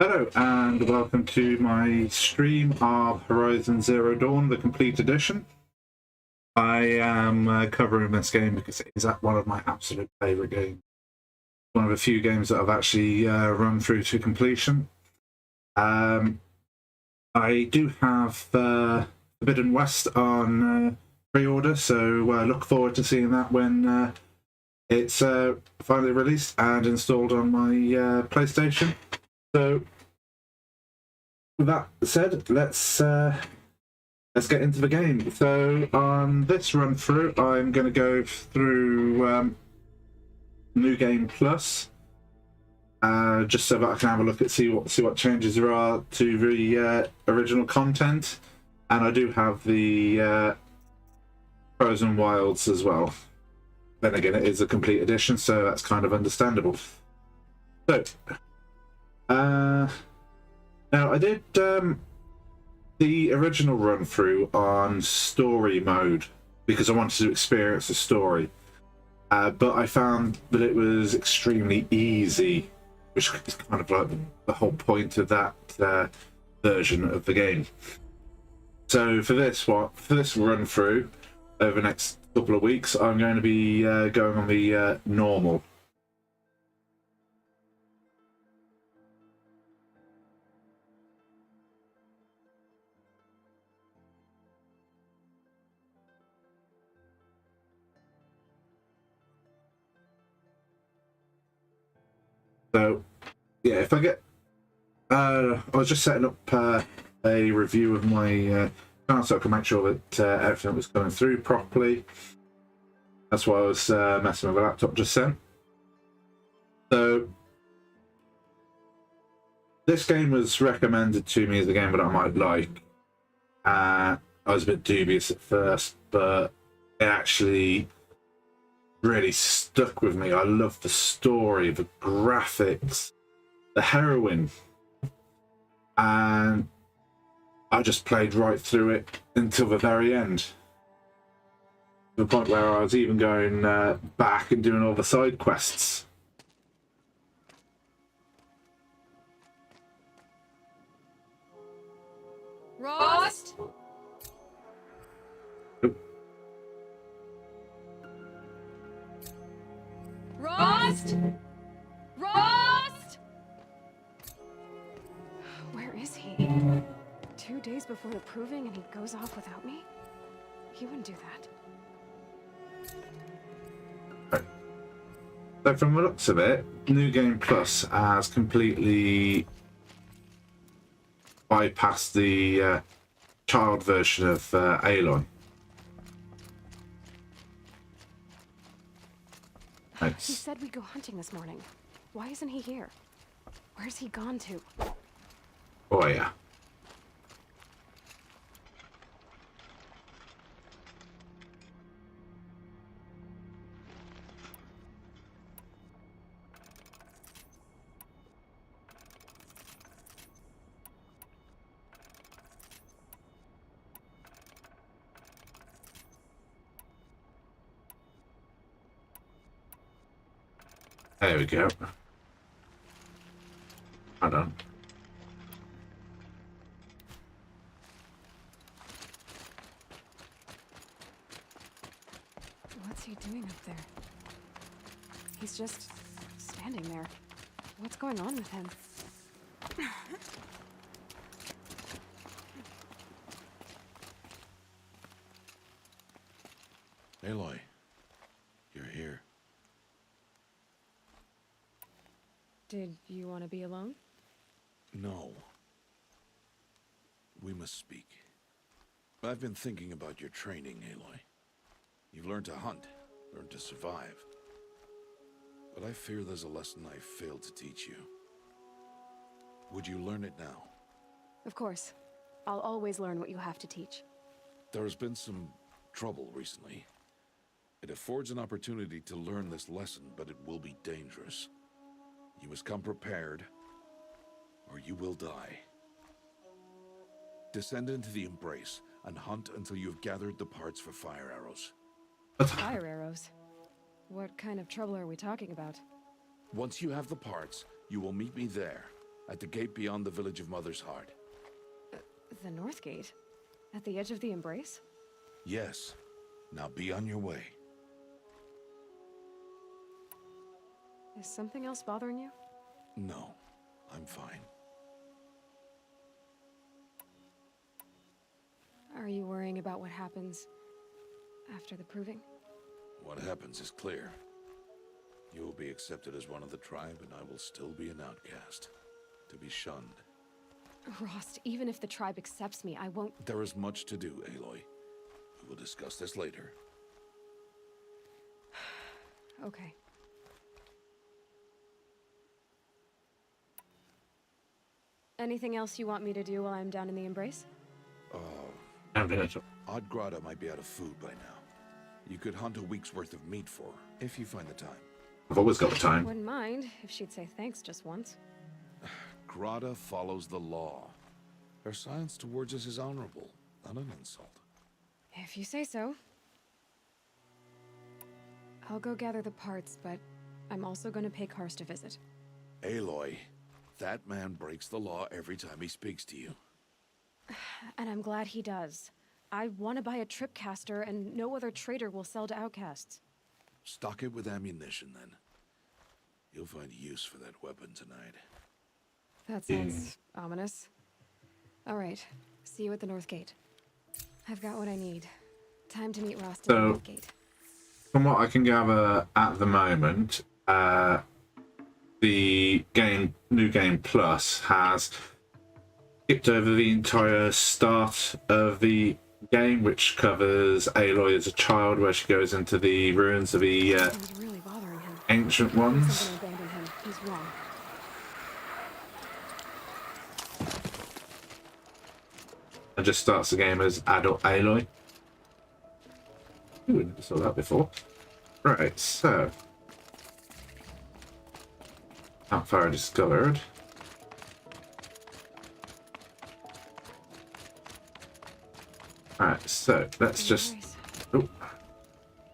Hello and welcome to my stream of Horizon Zero Dawn, the complete edition. I am covering this game because it is one of my absolute favourite games. One of a few games that I've actually run through to completion. I do have Forbidden West on pre-order, so look forward to seeing that when it's finally released and installed on my PlayStation. So, with that said, let's get into the game. So, on this run through, I'm going to go through New Game Plus, just so that I can have a look at see what changes there are to the original content, and I do have the Frozen Wilds as well. Then again, it is a complete edition, so that's kind of understandable. So. Now, I did the original run through on story mode because I wanted to experience the story, but I found that it was extremely easy, which is kind of like the whole point of that version of the game. So for this run through over the next couple of weeks, I'm going to be going on the normal. So, yeah, if I get... I was just setting up a review of my channel so I can make sure that everything was going through properly. That's why I was messing with the laptop just then. So, this game was recommended to me as a game that I might like. I was a bit dubious at first, but it actually really stuck with me. I love the story, the graphics, the heroine, and I just played right through it until the very end. To the point where I was even going back and doing all the side quests. Rost? Rost? Rost? Where is he? 2 days before the proving and he goes off without me? He wouldn't do that. So from the looks of it, New Game Plus has completely bypassed the child version of Aloy. He said we'd go hunting this morning. Why isn't he here? Where's he gone to? Oh yeah. There we go. Hold on. What's he doing up there? He's just standing there. What's going on with him? Aloy, you're here. Did you want to be alone? No. We must speak. I've been thinking about your training, Aloy. You've learned to hunt, learned to survive. But I fear there's a lesson I failed to teach you. Would you learn it now? Of course. I'll always learn what you have to teach. There has been some trouble recently. It affords an opportunity to learn this lesson, but it will be dangerous. You must come prepared, or you will die. Descend into the Embrace and hunt until you have gathered the parts for fire arrows. Fire arrows? What kind of trouble are we talking about? Once you have the parts, you will meet me there. At the gate beyond the village of Mother's Heart. The North Gate? At the edge of the Embrace? Yes. Now be on your way. Is something else bothering you? No, I'm fine. Are you worrying about what happens after the proving? What happens is clear. You will be accepted as one of the tribe, and I will still be an outcast. To be shunned. Rost, even if the tribe accepts me, I won't... There is much to do, Aloy. We will discuss this later. Okay. Anything else you want me to do while I'm down in the Embrace? Odd Grata might be out of food by now. You could hunt a week's worth of meat for her, if you find the time. I've always got the time. Wouldn't mind if she'd say thanks just once. Grata follows the law. Her silence towards us is honorable, not an insult. If you say so. I'll go gather the parts, but I'm also going to pay Karst a visit. Aloy, that man breaks the law every time he speaks to you. And I'm glad he does. I want to buy a tripcaster, and no other trader will sell to outcasts. Stock it with ammunition, then. You'll find use for that weapon tonight. That sounds ominous. All right. See you at the North Gate. I've got what I need. Time to meet Rost at the North Gate. From what I can gather at the moment, the New Game Plus has skipped over the entire start of the game, which covers Aloy as a child, where she goes into the ruins of the Something's really bothering him. ancient I'm ones. gonna abandon him. He's wrong. And just starts the game as adult Aloy. Ooh, never saw that before. Right, so campfire discovered. Alright, so let's just... Nice. Oh,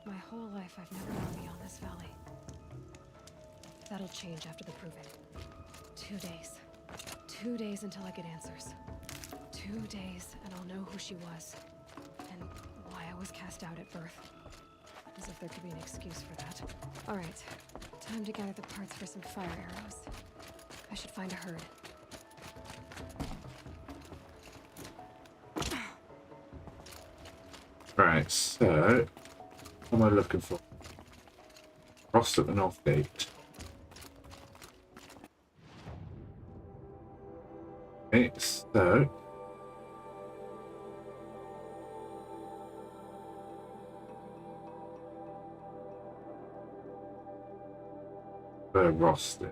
My whole life I've never known beyond this valley. That'll change after the proving. 2 days. 2 days until I get answers. 2 days and I'll know who she was. And why I was cast out at birth. As if there could be an excuse for that. Alright. Time to gather the parts for some fire arrows. I should find a herd. right, so what am I looking for? Rost at the North Gate. Okay, so where Rost is.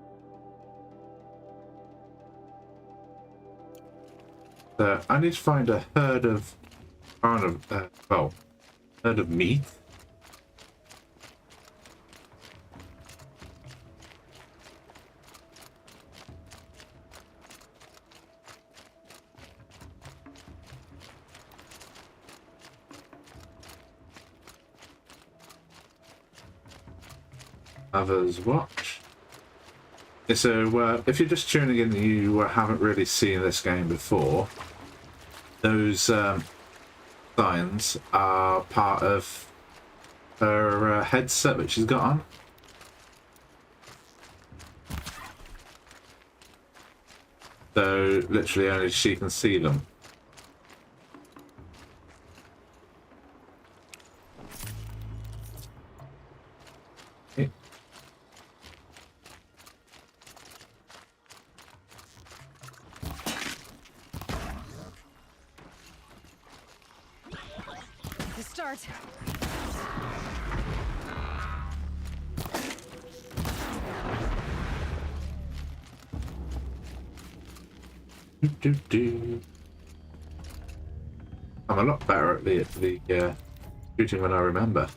So I need to find a herd of herd of meat. Others watch. Yeah, so if you're just tuning in and you haven't really seen this game before, those signs are part of her headset that she's got on. So literally only she can see them. Okay. To start. I'm a lot better at the shooting than I remember.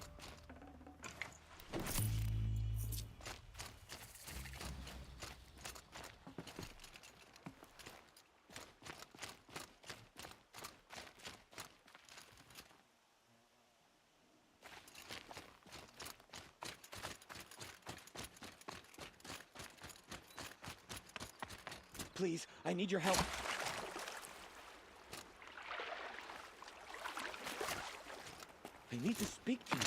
Please, I need your help. I need to speak to you.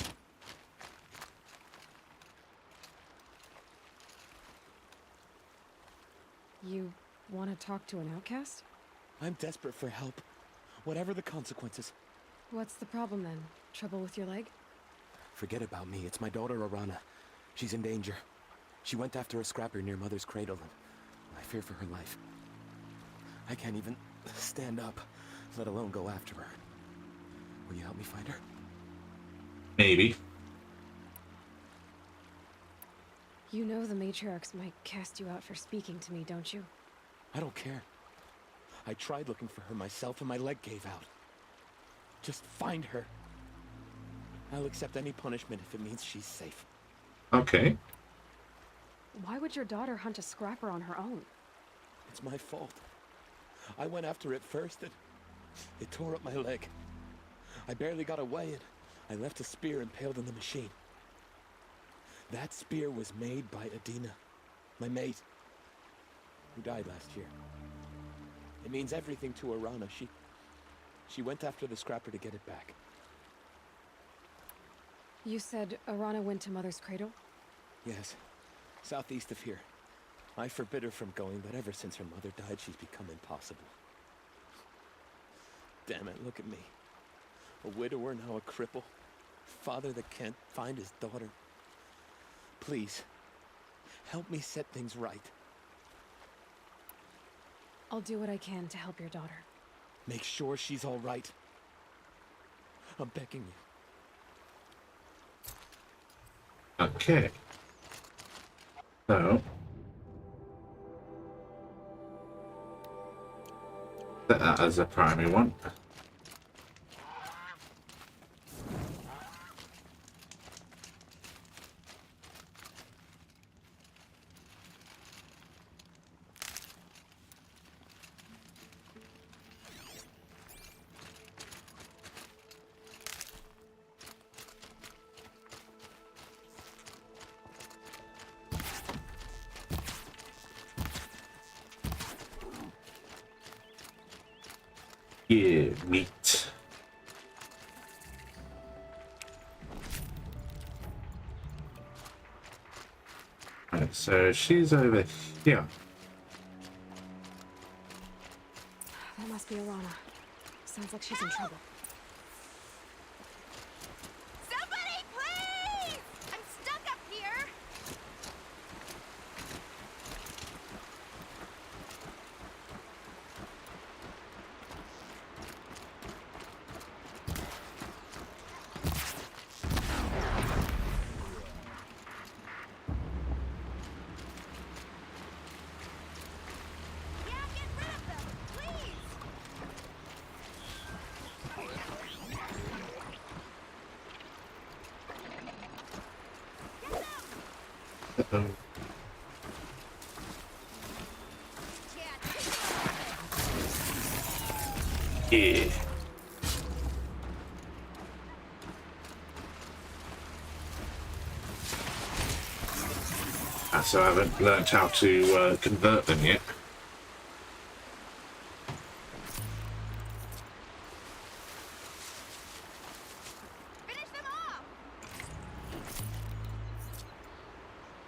You want to talk to an outcast? I'm desperate for help. Whatever the consequences. What's the problem then? Trouble with your leg? Forget about me. It's my daughter, Arana. She's in danger. She went after a scrapper near Mother's cradle, and I fear for her life. I can't even stand up, let alone go after her. Will you help me find her? Maybe. You know the matriarchs might cast you out for speaking to me, don't you? I don't care. I tried looking for her myself, and my leg gave out. Just find her. I'll accept any punishment if it means she's safe. Okay. Why would your daughter hunt a scrapper on her own? It's my fault. I went after it first, and it tore up my leg. I barely got away, and I left a spear impaled in the machine. That spear was made by Adina, my mate, who died last year. It means everything to Arana. She went after the scrapper to get it back. You said Arana went to Mother's cradle? Yes, southeast of here. I forbid her from going, but ever since her mother died, she's become impossible. Damn it, look at me. A widower, now a cripple. Father that can't find his daughter. Please, help me set things right. I'll do what I can to help your daughter. Make sure she's all right. I'm begging you. Okay. So. Set that as a primary one. Yeah, meat. Right, so she's over here. That must be Arana. Sounds like she's in trouble. Somebody, please! I'm stuck up here! Yeah, get rid of them, please! Uh-oh. Yeah, Yeah. So I haven't learnt how to convert them yet. finish them off!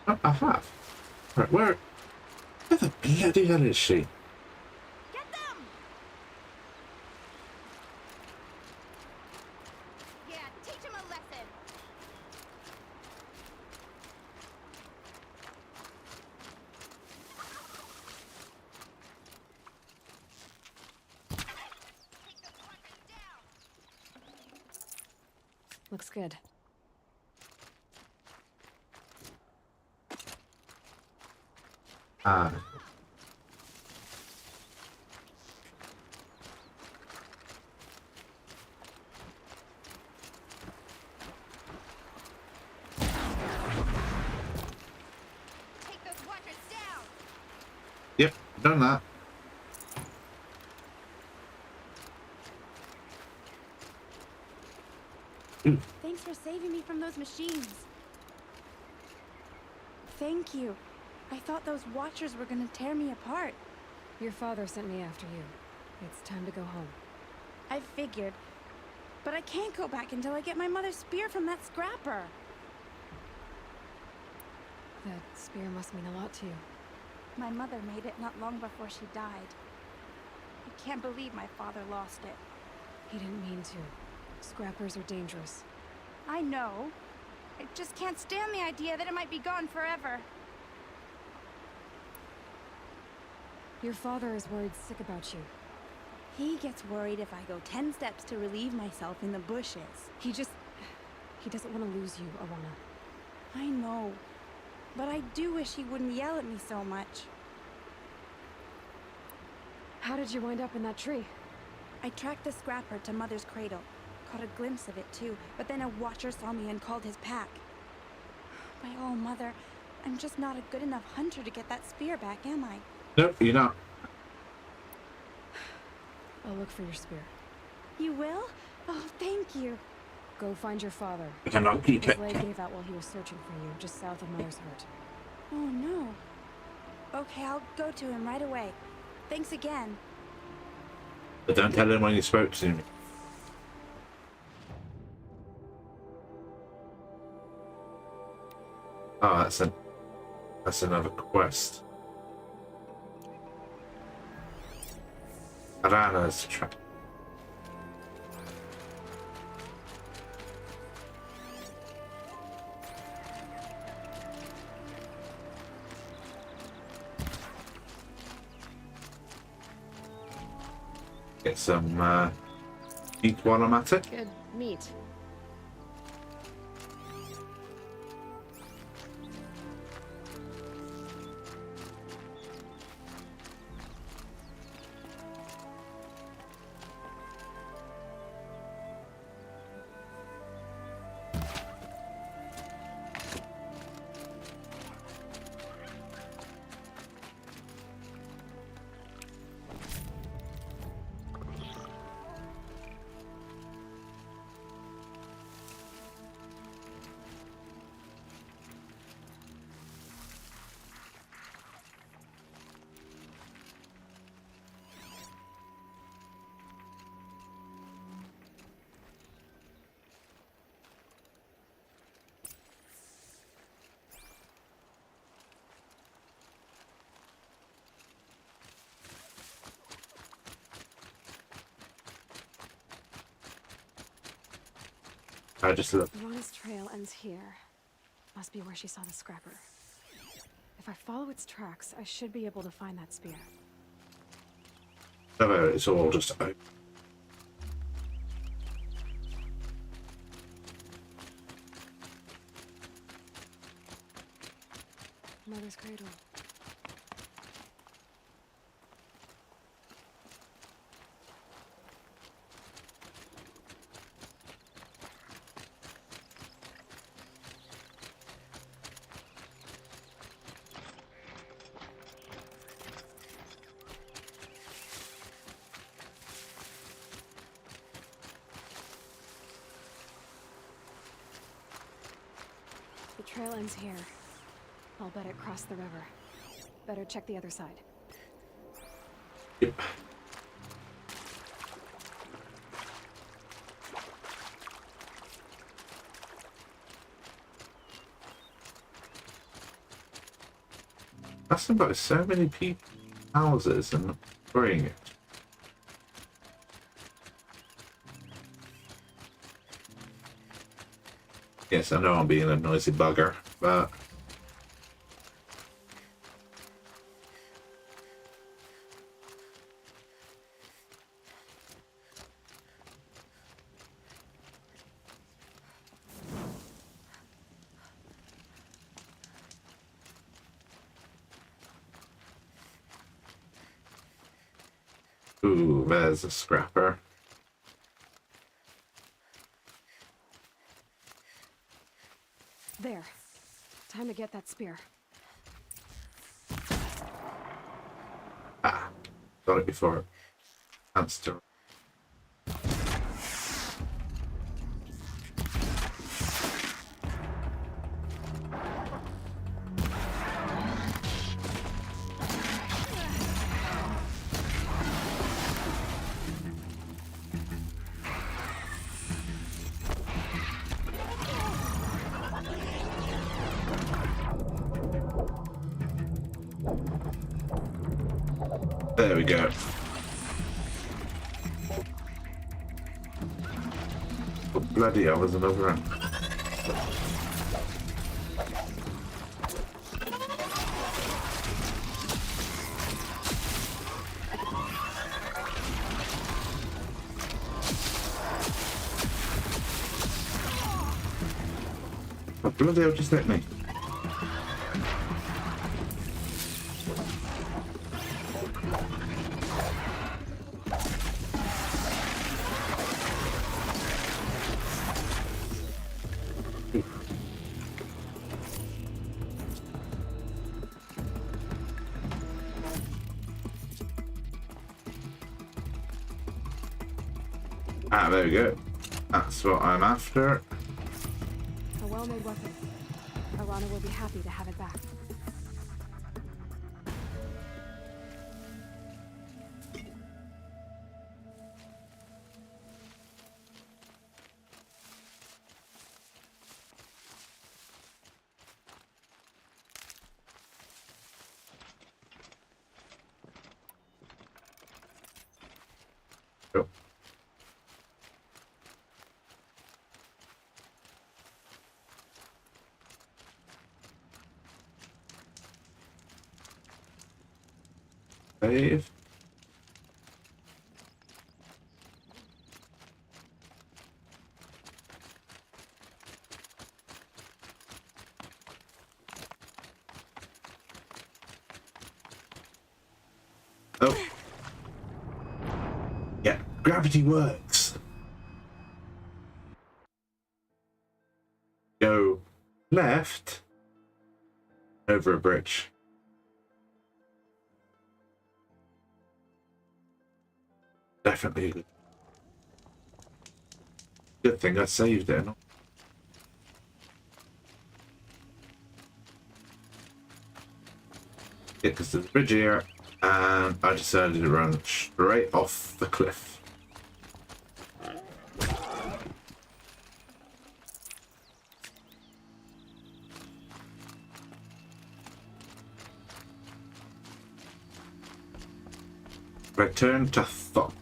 Oh, I have. Right, where the bloody hell is she? Get them! Yeah, teach them a lesson! Take those weapons down! Looks good. Ah. Take those watchers down! Yep, done that. Thanks for saving me from those machines. Thank you. I thought those watchers were gonna tear me apart. Your father sent me after you. It's time to go home. I figured. But I can't go back until I get my mother's spear from that scrapper. That spear must mean a lot to you. My mother made it not long before she died. I can't believe my father lost it. He didn't mean to. Scrappers are dangerous. I know. I just can't stand the idea that it might be gone forever. Your father is worried sick about you. He gets worried if I go 10 steps to relieve myself in the bushes. He doesn't want to lose you, Awana. I know. But I do wish he wouldn't yell at me so much. How did you wind up in that tree? I tracked the scrapper to Mother's cradle. Caught a glimpse of it too, but then a watcher saw me and called his pack. My oh, Mother, I'm just not a good enough hunter to get that spear back, am I? Nope, you're not. I'll look for your spear. You will? Oh, thank you. Go find your father. You cannot keep His it. leg gave out while he was searching for you, just south of Mother's Hurt. Oh, no. Okay, I'll go to him right away. Thanks again. But don't tell him when you spoke to me. Oh, that's another quest. Arana's trap. Get some meat while I'm at it. Good meat. I just look. Ron's trail ends here. Must be where she saw the scrapper. If I follow its tracks, I should be able to find that spear. No, it's all just open. Mother's cradle. The trail ends here. I'll bet it crossed the river. Better check the other side. Yep. That's about so many people, houses, and worrying it. Yes, I know I'm being a noisy bugger, but ooh, there's a scrapper. There. Time to get that spear. Ah, got it before it comes to. There we go. Oh, bloody hell, there's another one. Oh, bloody hell, just hit me. Ah, there we go. That's what I'm after. A well-made weapon. Arana will be happy to have it back. Go. Save. Oh. Yeah, gravity works. Go left over a bridge. Definitely good thing I saved it. Yeah, because there's a bridge here, and I decided to run straight off the cliff. Return to Thok.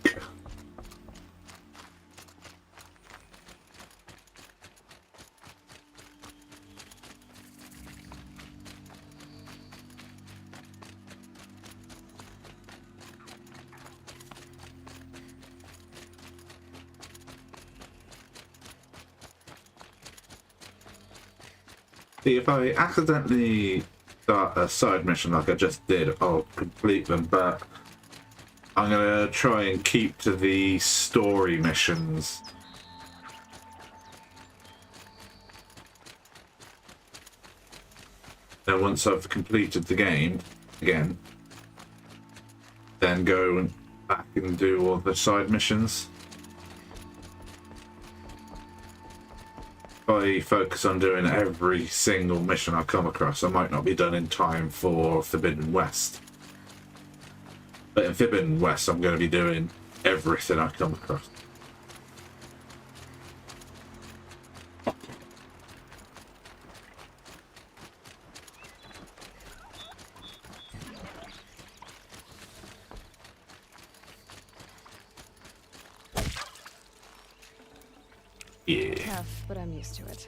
See, if I accidentally start a side mission like I just did, I'll complete them, but I'm going to try and keep to the story missions. Then once I've completed the game, again, then go and back and do all the side missions. If I focus on doing every single mission I come across, I might not be done in time for Forbidden West. But in Forbidden West, I'm going to be doing everything I come across. Yeah. Tough, but I'm used to it.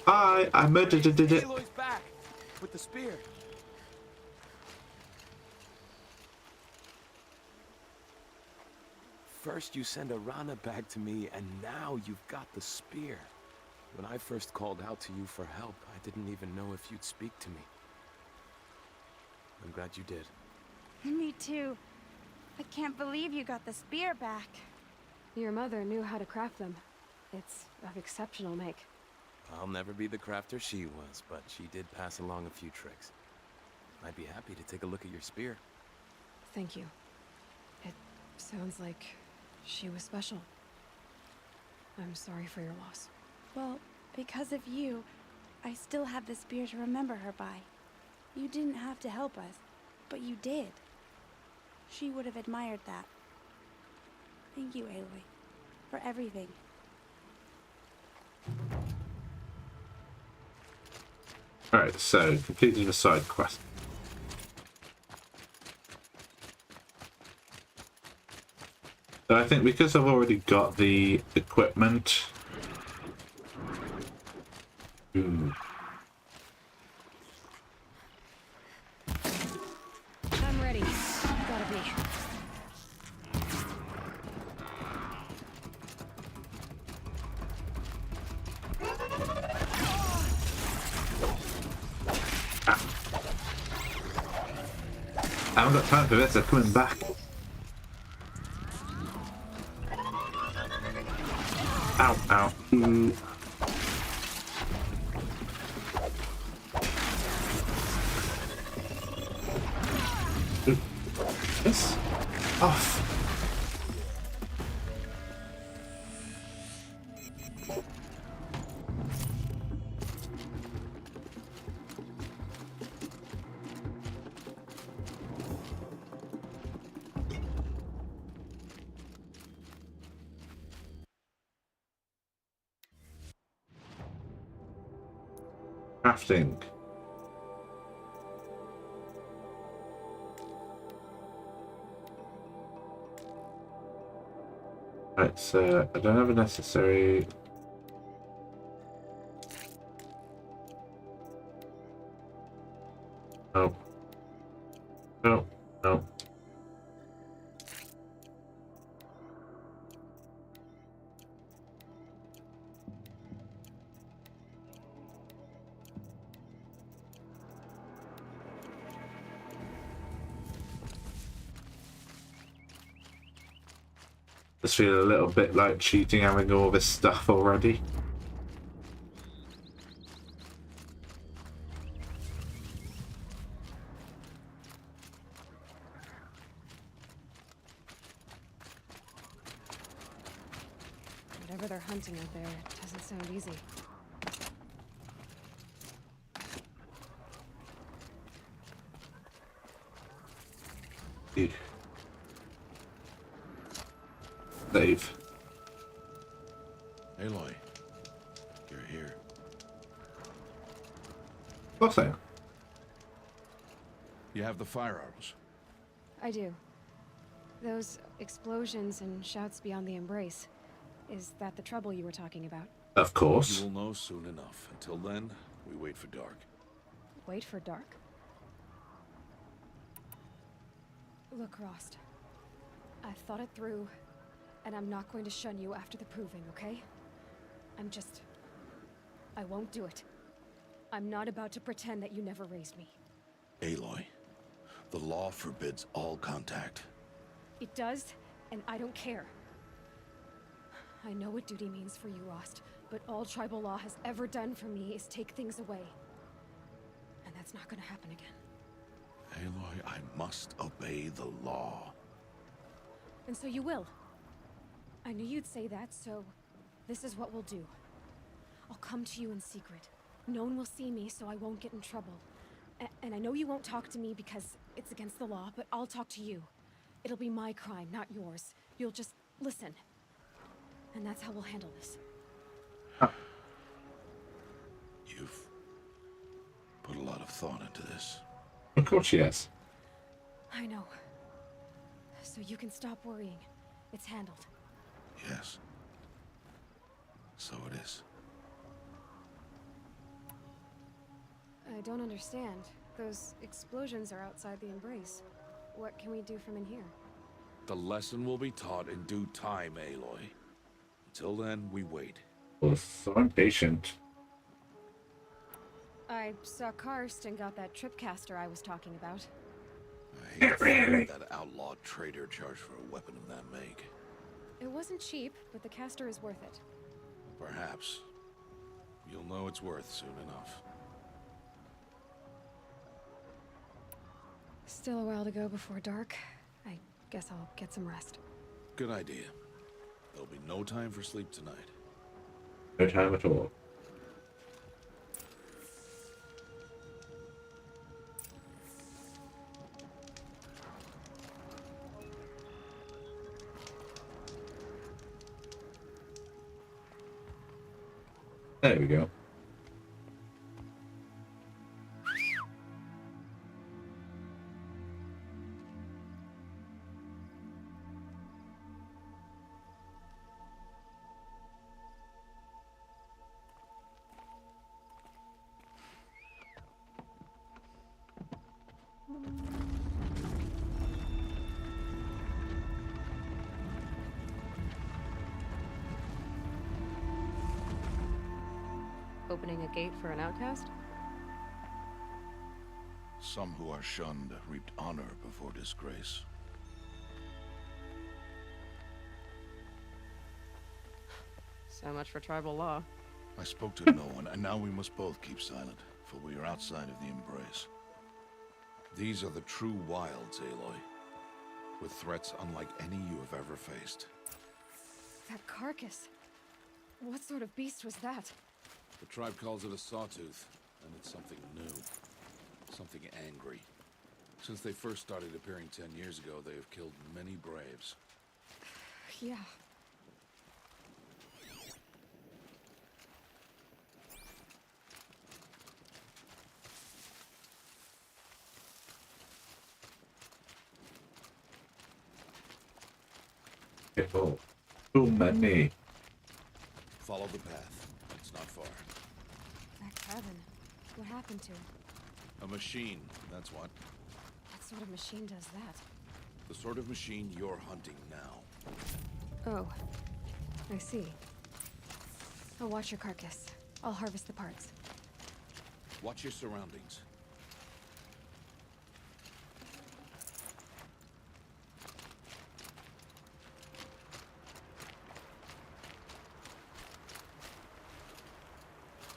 Hi, I murdered it. Aloy's back with the spear. First you send Arana back to me, and now you've got the spear. When I first called out to you for help, I didn't even know if you'd speak to me. I'm glad you did. Me too. I can't believe you got the spear back. Your mother knew how to craft them. It's of exceptional make. I'll never be the crafter she was, but she did pass along a few tricks. I'd be happy to take a look at your spear. Thank you. It sounds like she was special. I'm sorry for your loss. Well, because of you, I still have the spear to remember her by. You didn't have to help us, but you did. She would have admired that. Thank you, Aloy. for everything. Alright, so completed a side quest. So I think because I've already got the equipment. Ooh. I'm ready. Gotta be. I haven't got time for this, they're coming back. Ow, ow. Ooh. Ooh. Yes. Off. Crafting. Right, so I don't have a necessary. No. No. No. Just feel a little bit like cheating having all this stuff already. Whatever they're hunting out there, it doesn't sound easy. Dude. Save. Aloy, you're here. What's that? You have the fire arrows. I do. Those explosions and shouts beyond the embrace. Is that the trouble you were talking about? Of course. You will know soon enough. Until then, we wait for dark. Wait for dark? Look, Rost. I've thought it through, and I'm not going to shun you after the proving, okay? I won't do it. I'm not about to pretend that you never raised me. Aloy, the law forbids all contact. It does, and I don't care. I know what duty means for you, Rost, but all tribal law has ever done for me is take things away. And that's not gonna happen again. Aloy, I must obey the law. And so you will. I knew you'd say that, so this is what we'll do. I'll come to you in secret. No one will see me, so I won't get in trouble. And I know you won't talk to me because it's against the law, but I'll talk to you. It'll be my crime, not yours. You'll just listen. And that's how we'll handle this. You've put a lot of thought into this. Of course she has. I know. So you can stop worrying. It's handled. Yes. So it is. I don't understand. Those explosions are outside the embrace. What can we do from in here? The lesson will be taught in due time, Aloy. Until then, we wait. Oh, so impatient. I saw Karst and got that tripcaster I was talking about. I hate the fact that outlawed trader charged for a weapon of that make. It wasn't cheap, but the caster is worth it. Perhaps. You'll know it's worth soon enough. Still a while to go before dark. I guess I'll get some rest. Good idea. There'll be no time for sleep tonight. No time at all. There we go. Opening a gate for an outcast? Some who are shunned reaped honor before disgrace. So much for tribal law. I spoke to no one, and now we must both keep silent, for we are outside of the Embrace. These are the true wilds, Aloy, with threats unlike any you have ever faced. That carcass. What sort of beast was that? The tribe calls it a sawtooth, and it's something new. Something angry. Since they first started appearing 10 years ago, they have killed many braves. Yeah. Oh, too many. Follow the path. It's not far. That cabin. What happened to it? A machine, that's what. What sort of machine does that? The sort of machine you're hunting now. Oh. I see. I'll watch your carcass. I'll harvest the parts. Watch your surroundings.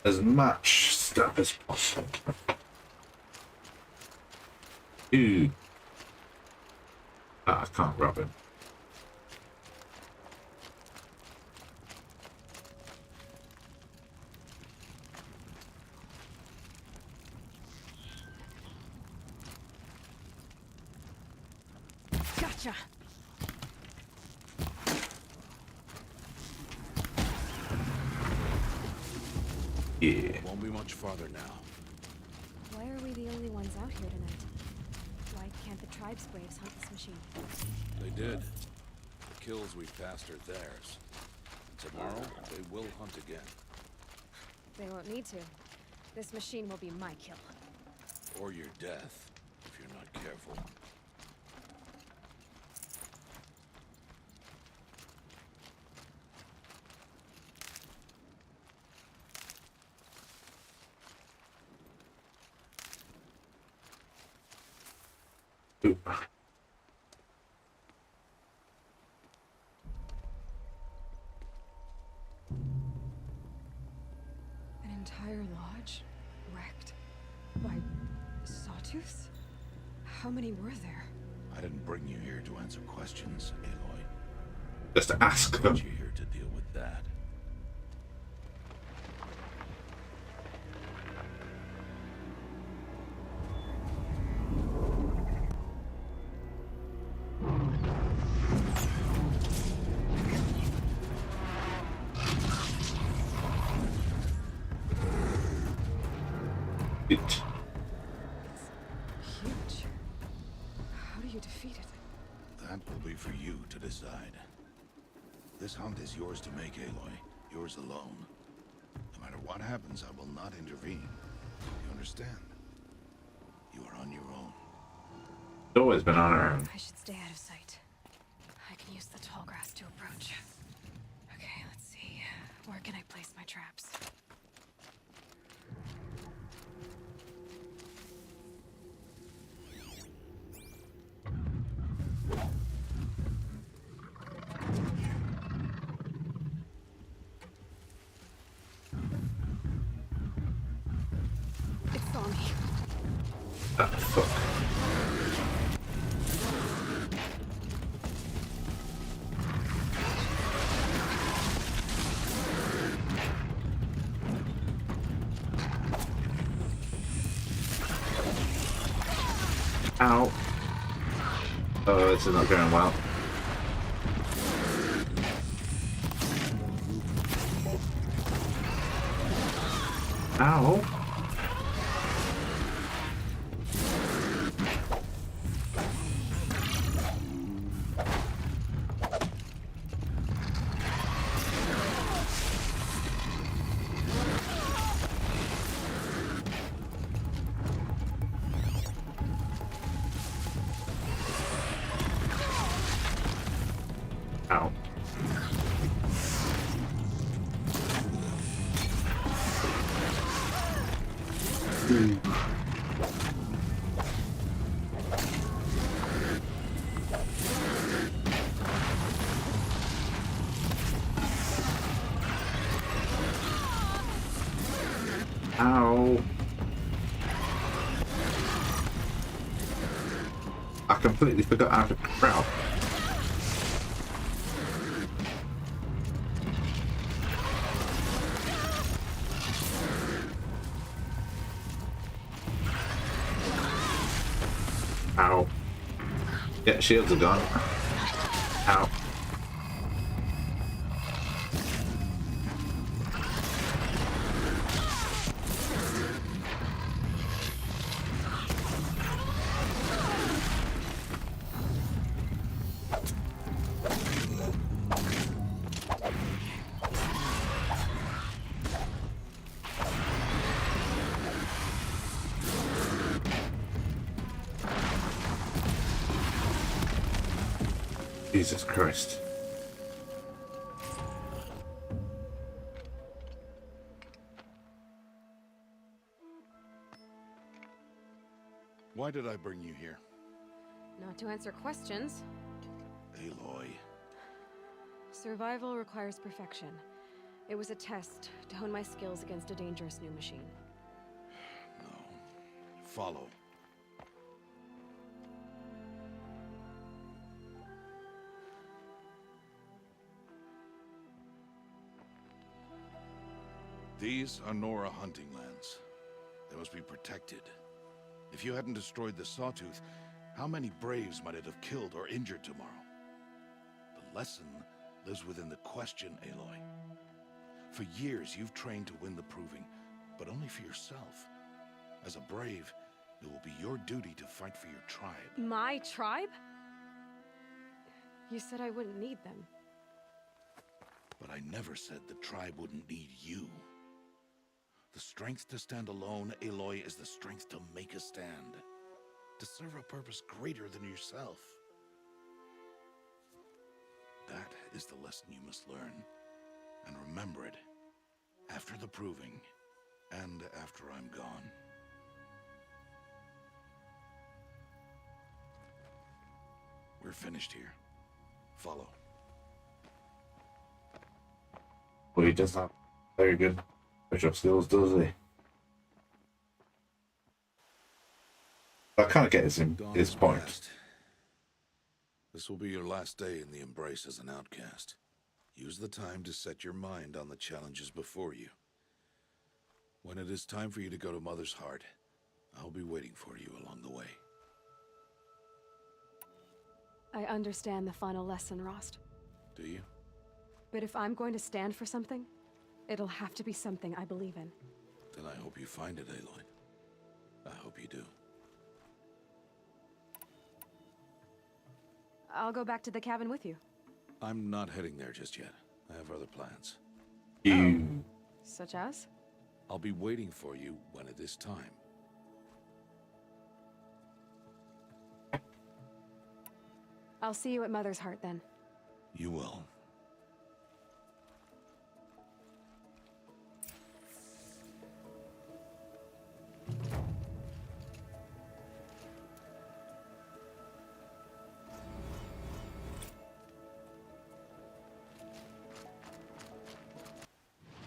As much stuff as possible. Ooh. Ah, I can't rob him. Gotcha! Yeah. Won't be much farther now. Why are we the only ones out here tonight? Why can't the tribe's braves hunt this machine? They did. The kills we passed are theirs. And tomorrow, they will hunt again. They won't need to. This machine will be my kill. Or your death, if you're not careful. Ooh. An entire lodge? Wrecked? By sawtooths? How many were there? I didn't bring you here to answer questions, Aloy. Just to ask I them. brought you here to deal with that. It. Huge. How do you defeat it? That will be for you to decide. This hunt is yours to make, Aloy. Yours alone. No matter what happens, I will not intervene. You understand? You are on your own. It's always been on our own. I should stay out of sight. I can use the tall grass to approach. Okay, let's see. Where can I place my traps? It saw me. Ah, fuck. Ow. Oh, this is not going well. Ow. Ow. Ow. I completely forgot how to crouch. Ow. Yeah, shields are gone. Ow. Jesus Christ. Why did I bring you here? Not to answer questions. Aloy. Survival requires perfection. It was a test to hone my skills against a dangerous new machine. No. Follow. These are Nora hunting lands. They must be protected. If you hadn't destroyed the Sawtooth, how many Braves might it have killed or injured tomorrow? The lesson lives within the question, Aloy. For years, you've trained to win the Proving, but only for yourself. As a Brave, it will be your duty to fight for your tribe. My tribe? You said I wouldn't need them. But I never said the tribe wouldn't need you. The strength to stand alone, Aloy, is the strength to make a stand. To serve a purpose greater than yourself. That is the lesson you must learn. And remember it. After the Proving. And after I'm gone. We're finished here. Follow. Well, he does have very good push-up skills, does he? I kind of get his Dawn his has point. passed. This will be your last day in the Embrace as an outcast. Use the time to set your mind on the challenges before you. When it is time for you to go to Mother's Heart, I'll be waiting for you along the way. I understand the final lesson, Rost. Do you? But if I'm going to stand for something, it'll have to be something I believe in. Then I hope you find it, Aloy. I hope you do. I'll go back to the cabin with you. I'm not heading there just yet. I have other plans. You Such as? I'll be waiting for you when it is time. I'll see you at Mother's Heart then. You will.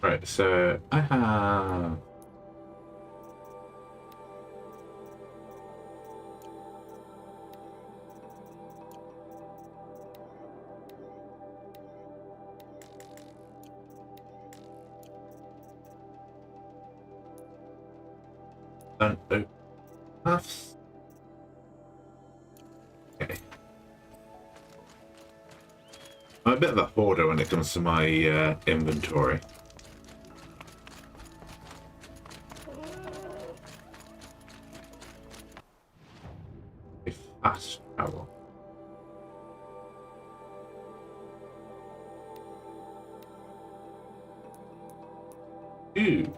right? So I have. Don't open paths. Okay. I'm a bit of a hoarder when it comes to my inventory. fast travel. Ooh.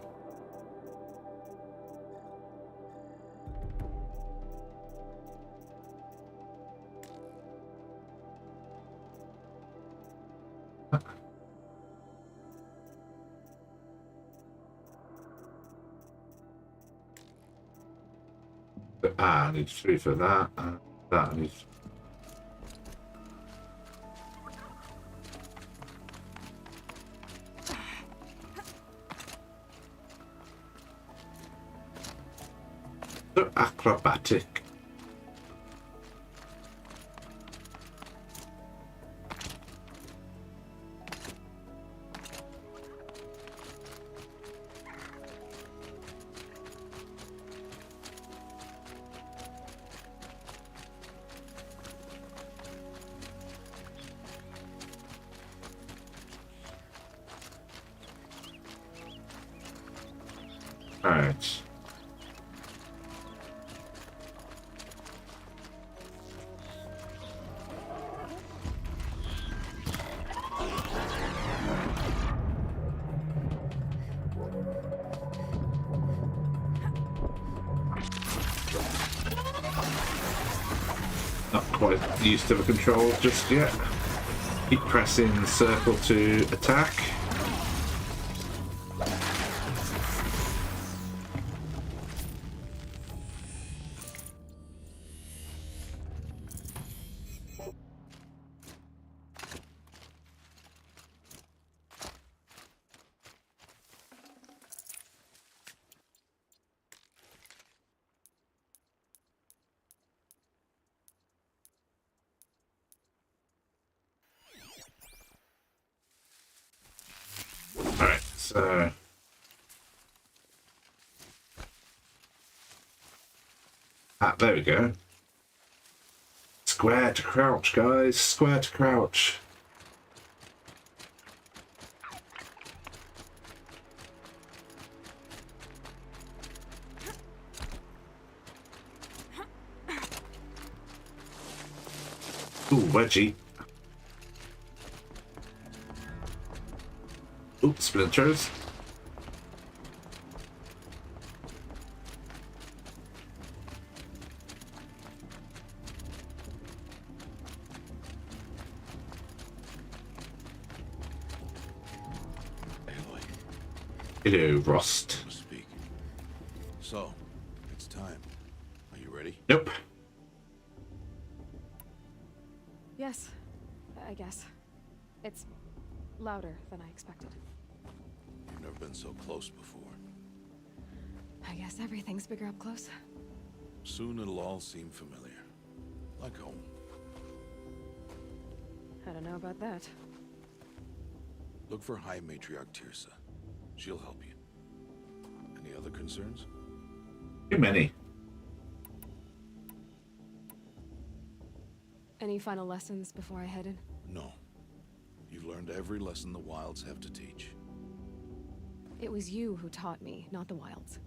I need 3 for that, and that needs. So acrobatic. Alright. Not quite used to the controls just yet. Keep pressing circle to attack. Alright, so there we go. Square to crouch, guys. Square to crouch. Ooh, wedgie. Ooh, splinters. Aloy, Hello, Rost. to speak. So, it's time. Are you ready? Nope. Yes, I guess. It's louder than I expected. You've never been so close before. I guess everything's bigger up close. Soon it'll all seem familiar. Like home. I don't know about that. Look for High Matriarch Tirsa. She'll help you. Any other concerns? Too many. Any final lessons before I head in? No. You've learned every lesson the Wilds have to teach. It was you who taught me, not the Wilds.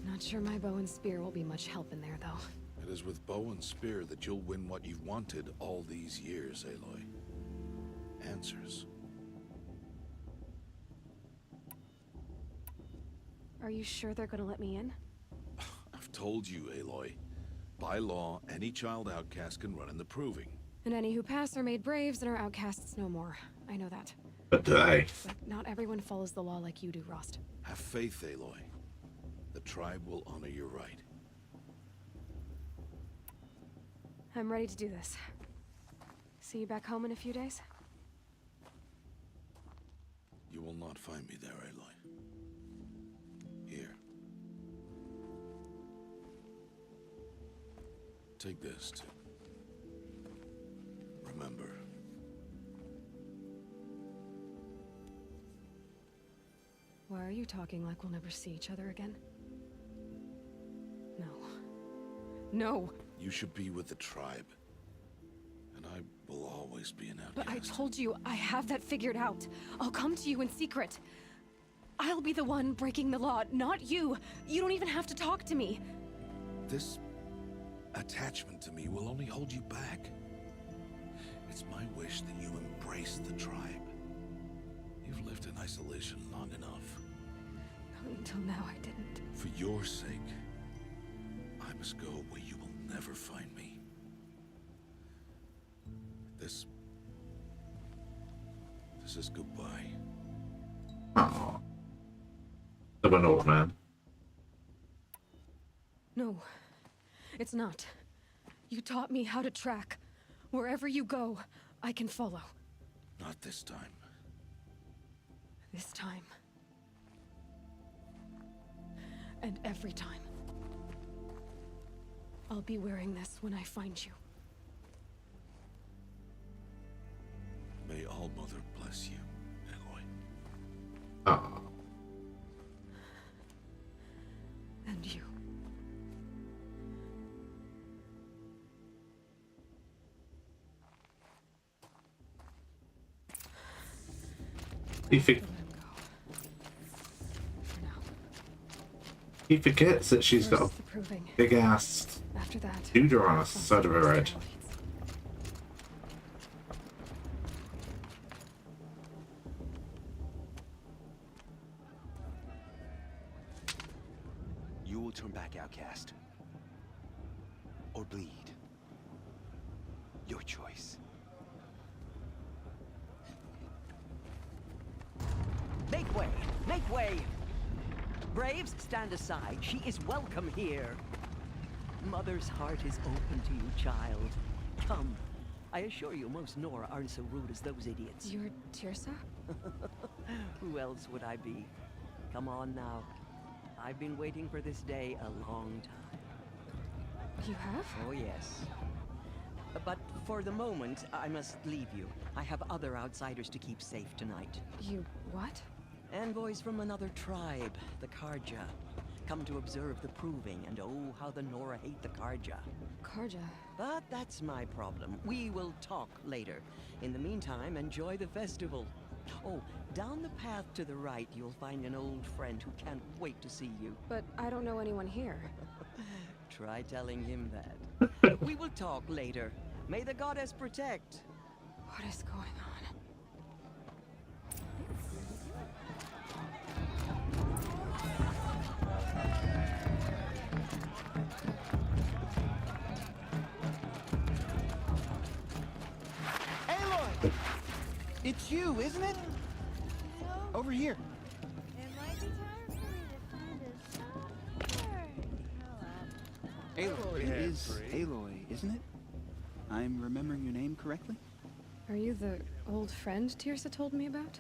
Not sure my bow and spear will be much help in there, though. It is with bow and spear that you'll win what you've wanted all these years, Aloy. Answers. Are you sure they're gonna let me in? I've told you, Aloy. By law, any child outcast can run in the Proving. And any who pass are made braves and are outcasts no more. I know that. But do they? But not everyone follows the law like you do, Rost. Have faith, Aloy. The tribe will honor your right. I'm ready to do this. See you back home in a few days? You will not find me there, Aloy. Here. Take this, too. Remember. Why are you talking like we'll never see each other again? No. No! You should be with the tribe. And I will always be an outcast. But I told you, I have that figured out. I'll come to you in secret. I'll be the one breaking the law, not you. You don't even have to talk to me. This attachment to me will only hold you back. It's my wish that you embrace the tribe. You've lived in isolation long enough. Until now, I didn't. For your sake, I must go where you will never find me. This is goodbye. Oh. Of an old man. No, it's not. You taught me how to track. Wherever you go, I can follow. Not this time. This time. And every time. I'll be wearing this when I find you. May All Mother bless you, Aloy. Oh. And you. He, Let him go. For now. he forgets that she's got First, the proving. a big ass After that, Tudor on the side of her head. You will turn back, outcast. Or bleed. Your choice. Make way! Make way! Braves, stand aside. She is welcome here. Mother's heart is open to you, child. Come. I assure you, most Nora aren't so rude as those idiots. You're Tirsa? Who else would I be? Come on now. I've been waiting for this day a long time. You have? Oh, yes. But for the moment, I must leave you. I have other outsiders to keep safe tonight. You what? Envoys from another tribe, the Karja. Come to observe the proving, and oh, how the Nora hate the Karja. Karja. But that's my problem. We will talk later. In the meantime, enjoy the festival. Oh, down the path to the right, you'll find an old friend who can't wait to see you. But I don't know anyone here. Try telling him that. We will talk later. May the goddess protect. What is going on? Aloy! It's you, isn't it? No, Over here. it might be time for me to find a somewhere. Aloy. It is Aloy, isn't it? I'm remembering your name correctly? Are you the old friend Tirsa told me about?